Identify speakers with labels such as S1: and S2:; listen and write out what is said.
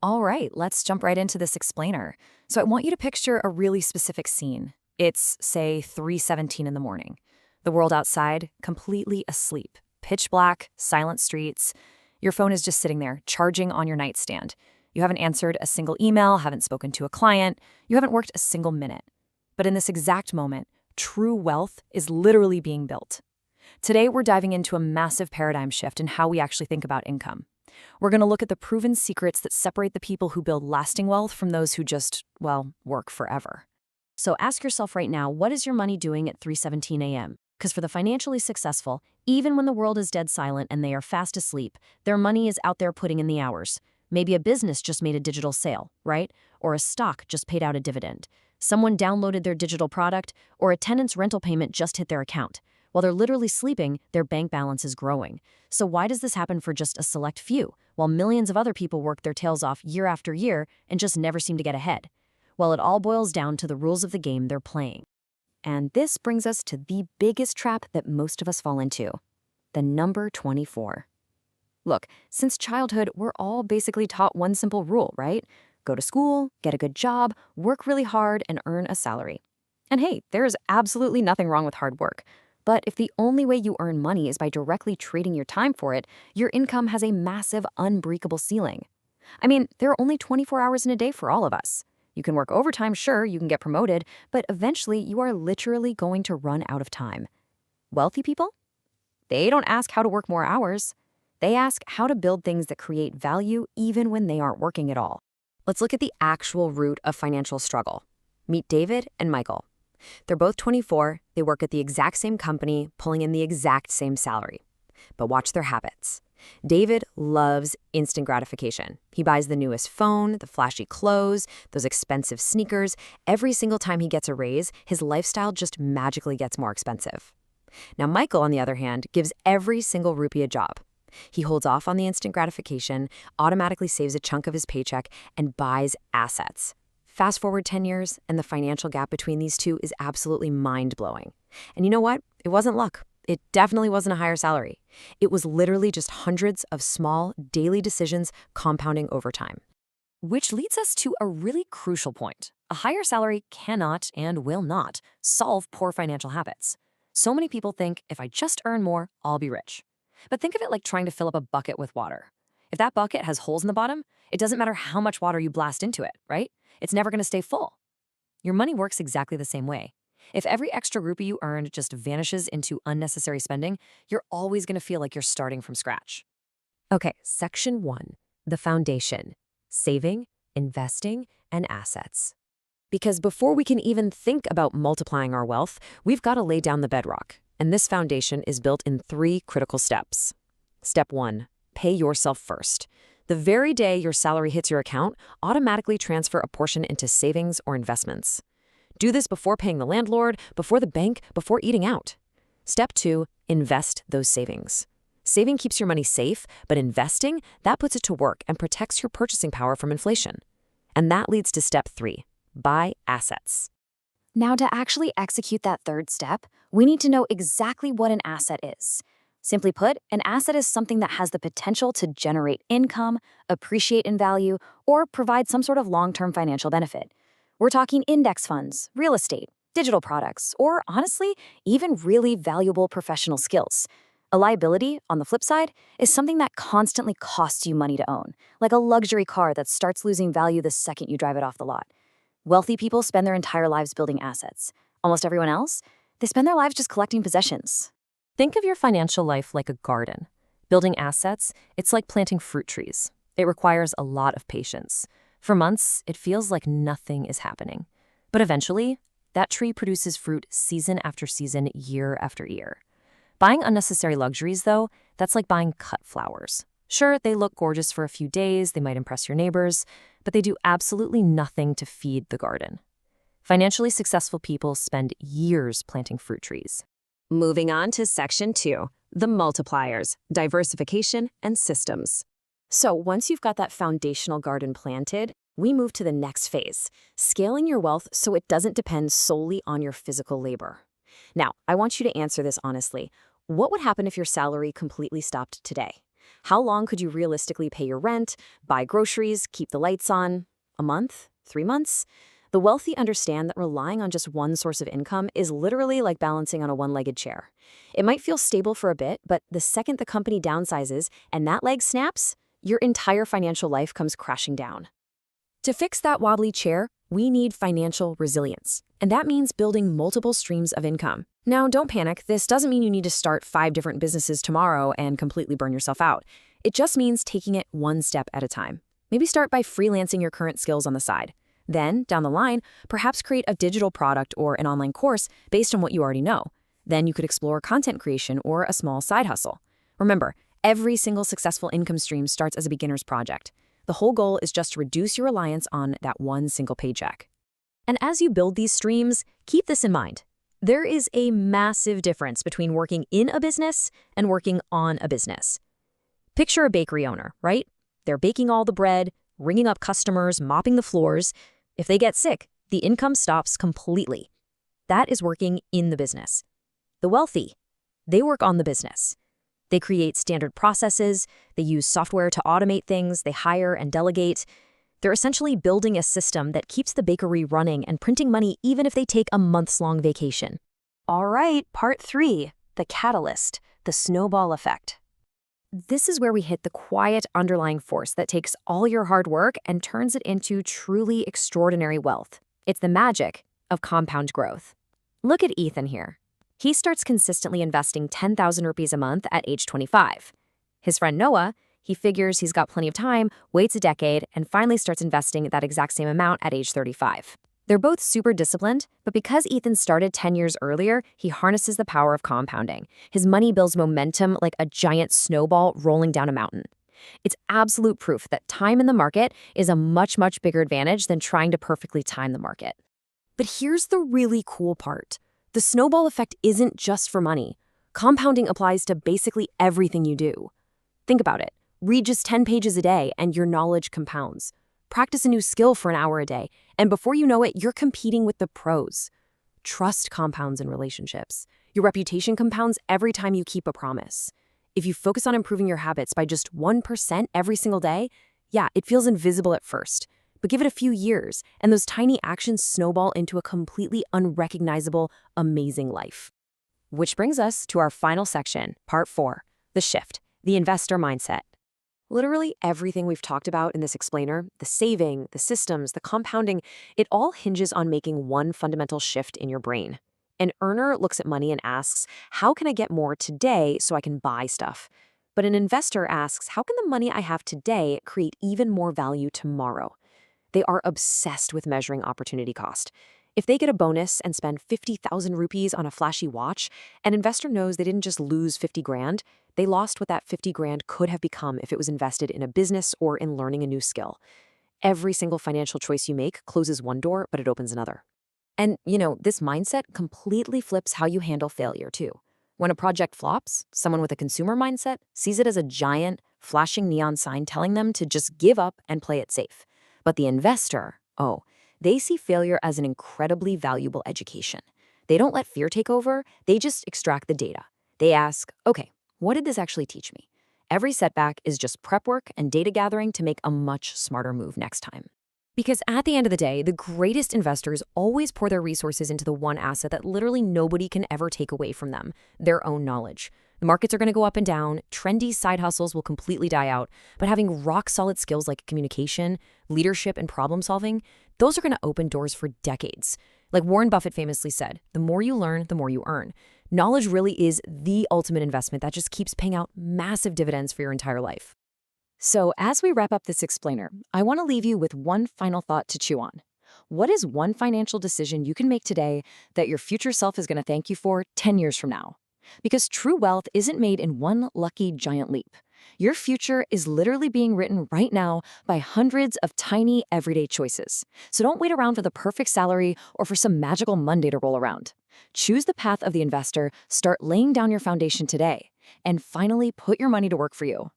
S1: All right, let's jump right into this explainer. So I want you to picture a really specific scene. It's, say, 3:17 in the morning. The world outside, completely asleep. Pitch black, silent streets. Your phone is just sitting there, charging on your nightstand. You haven't answered a single email, haven't spoken to a client, you haven't worked a single minute. But in this exact moment, true wealth is literally being built. Today, we're diving into a massive paradigm shift in how we actually think about income. We're going to look at the proven secrets that separate the people who build lasting wealth from those who just, well, work forever. So ask yourself right now, what is your money doing at 3:17 a.m.? Because for the financially successful, even when the world is dead silent and they are fast asleep, their money is out there putting in the hours. Maybe a business just made a digital sale, right? Or a stock just paid out a dividend. Someone downloaded their digital product, or a tenant's rental payment just hit their account. While they're literally sleeping, their bank balance is growing. So why does this happen for just a select few, while millions of other people work their tails off year after year and just never seem to get ahead? Well, it all boils down to the rules of the game they're playing. And this brings us to the biggest trap that most of us fall into: the number 24. Look, since childhood, we're all basically taught one simple rule, right? Go to school, get a good job, work really hard, and earn a salary. And hey, there is absolutely nothing wrong with hard work. But if the only way you earn money is by directly trading your time for it, your income has a massive, unbreakable ceiling. I mean, there are only 24 hours in a day for all of us. You can work overtime, sure, you can get promoted, but eventually you are literally going to run out of time. Wealthy people? They don't ask how to work more hours. They ask how to build things that create value even when they aren't working at all. Let's look at the actual root of financial struggle. Meet David and Michael. They're both 24, they work at the exact same company, pulling in the exact same salary. But watch their habits. David loves instant gratification. He buys the newest phone, the flashy clothes, those expensive sneakers. Every single time he gets a raise, his lifestyle just magically gets more expensive. Now, Michael, on the other hand, gives every single rupee a job. He holds off on the instant gratification, automatically saves a chunk of his paycheck, and buys assets. Fast forward 10 years, and the financial gap between these two is absolutely mind-blowing. And you know what? It wasn't luck. It definitely wasn't a higher salary. It was literally just hundreds of small, daily decisions compounding over time. Which leads us to a really crucial point. A higher salary cannot and will not solve poor financial habits. So many people think, if I just earn more, I'll be rich. But think of it like trying to fill up a bucket with water. If that bucket has holes in the bottom, it doesn't matter how much water you blast into it, right? It's never going to stay full. Your money works exactly the same way. If every extra rupee you earned just vanishes into unnecessary spending, you're always going to feel like you're starting from scratch. Okay, section 1, the foundation: saving, investing, and assets. Because before we can even think about multiplying our wealth, we've got to lay down the bedrock. And this foundation is built in 3 critical steps. Step 1, pay yourself first. The very day your salary hits your account, automatically transfer a portion into savings or investments. Do this before paying the landlord, before the bank, before eating out. Step 2, invest those savings. Saving keeps your money safe, but investing, that puts it to work and protects your purchasing power from inflation. And that leads to step 3, buy assets. Now, to actually execute that third step, we need to know exactly what an asset is. Simply put, an asset is something that has the potential to generate income, appreciate in value, or provide some sort of long-term financial benefit. We're talking index funds, real estate, digital products, or honestly, even really valuable professional skills. A liability, on the flip side, is something that constantly costs you money to own, like a luxury car that starts losing value the second you drive it off the lot. Wealthy people spend their entire lives building assets. Almost everyone else, they spend their lives just collecting possessions. Think of your financial life like a garden. Building assets, it's like planting fruit trees. It requires a lot of patience. For months, it feels like nothing is happening. But eventually, that tree produces fruit season after season, year after year. Buying unnecessary luxuries, though, that's like buying cut flowers. Sure, they look gorgeous for a few days, they might impress your neighbors, but they do absolutely nothing to feed the garden. Financially successful people spend years planting fruit trees. Moving on to section 2, the multipliers, diversification, and systems. So once you've got that foundational garden planted, we move to the next phase, scaling your wealth so it doesn't depend solely on your physical labor. Now, I want you to answer this honestly. What would happen if your salary completely stopped today? How long could you realistically pay your rent, buy groceries, keep the lights on? A month? 3 months? The wealthy understand that relying on just one source of income is literally like balancing on a one-legged chair. It might feel stable for a bit, but the second the company downsizes and that leg snaps, your entire financial life comes crashing down. To fix that wobbly chair, we need financial resilience. And that means building multiple streams of income. Now, don't panic. This doesn't mean you need to start 5 different businesses tomorrow and completely burn yourself out. It just means taking it one step at a time. Maybe start by freelancing your current skills on the side. Then, down the line, perhaps create a digital product or an online course based on what you already know. Then you could explore content creation or a small side hustle. Remember, every single successful income stream starts as a beginner's project. The whole goal is just to reduce your reliance on that one single paycheck. And as you build these streams, keep this in mind. There is a massive difference between working in a business and working on a business. Picture a bakery owner, right? They're baking all the bread, ringing up customers, mopping the floors. If they get sick, the income stops completely. That is working in the business. The wealthy, they work on the business. They create standard processes, they use software to automate things, they hire and delegate. They're essentially building a system that keeps the bakery running and printing money even if they take a months-long vacation. All right, part 3, the catalyst, the snowball effect. This is where we hit the quiet underlying force that takes all your hard work and turns it into truly extraordinary wealth. It's the magic of compound growth. Look at Ethan here. He starts consistently investing 10,000 rupees a month at age 25. His friend Noah, he figures he's got plenty of time, waits a decade, and finally starts investing that exact same amount at age 35. They're both super disciplined, but because Ethan started 10 years earlier, he harnesses the power of compounding. His money builds momentum like a giant snowball rolling down a mountain. It's absolute proof that time in the market is a much, much bigger advantage than trying to perfectly time the market. But here's the really cool part. The snowball effect isn't just for money. Compounding applies to basically everything you do. Think about it. Read just 10 pages a day and your knowledge compounds. Practice a new skill for an hour a day, and before you know it, you're competing with the pros. Trust compounds in relationships. Your reputation compounds every time you keep a promise. If you focus on improving your habits by just 1% every single day, yeah, it feels invisible at first, but give it a few years, and those tiny actions snowball into a completely unrecognizable, amazing life. Which brings us to our final section, part 4, the shift, the investor mindset. Literally everything we've talked about in this explainer, the saving, the systems, the compounding, it all hinges on making one fundamental shift in your brain. An earner looks at money and asks, how can I get more today so I can buy stuff? But an investor asks, how can the money I have today create even more value tomorrow? They are obsessed with measuring opportunity cost. If they get a bonus and spend 50,000 rupees on a flashy watch, an investor knows they didn't just lose 50 grand, they lost what that 50 grand could have become if it was invested in a business or in learning a new skill. Every single financial choice you make closes one door, but it opens another. And, this mindset completely flips how you handle failure, too. When a project flops, someone with a consumer mindset sees it as a giant, flashing neon sign telling them to just give up and play it safe. But the investor, they see failure as an incredibly valuable education. They don't let fear take over, they just extract the data. They ask, okay, what did this actually teach me? Every setback is just prep work and data gathering to make a much smarter move next time. Because at the end of the day, the greatest investors always pour their resources into the one asset that literally nobody can ever take away from them, their own knowledge. The markets are going to go up and down, trendy side hustles will completely die out, but having rock-solid skills like communication, leadership, and problem-solving, those are going to open doors for decades. Like Warren Buffett famously said, the more you learn, the more you earn. Knowledge really is the ultimate investment that just keeps paying out massive dividends for your entire life. So as we wrap up this explainer, I want to leave you with one final thought to chew on. What is one financial decision you can make today that your future self is going to thank you for 10 years from now? Because true wealth isn't made in one lucky giant leap. Your future is literally being written right now by hundreds of tiny everyday choices. So don't wait around for the perfect salary or for some magical Monday to roll around. Choose the path of the investor, start laying down your foundation today, and finally put your money to work for you.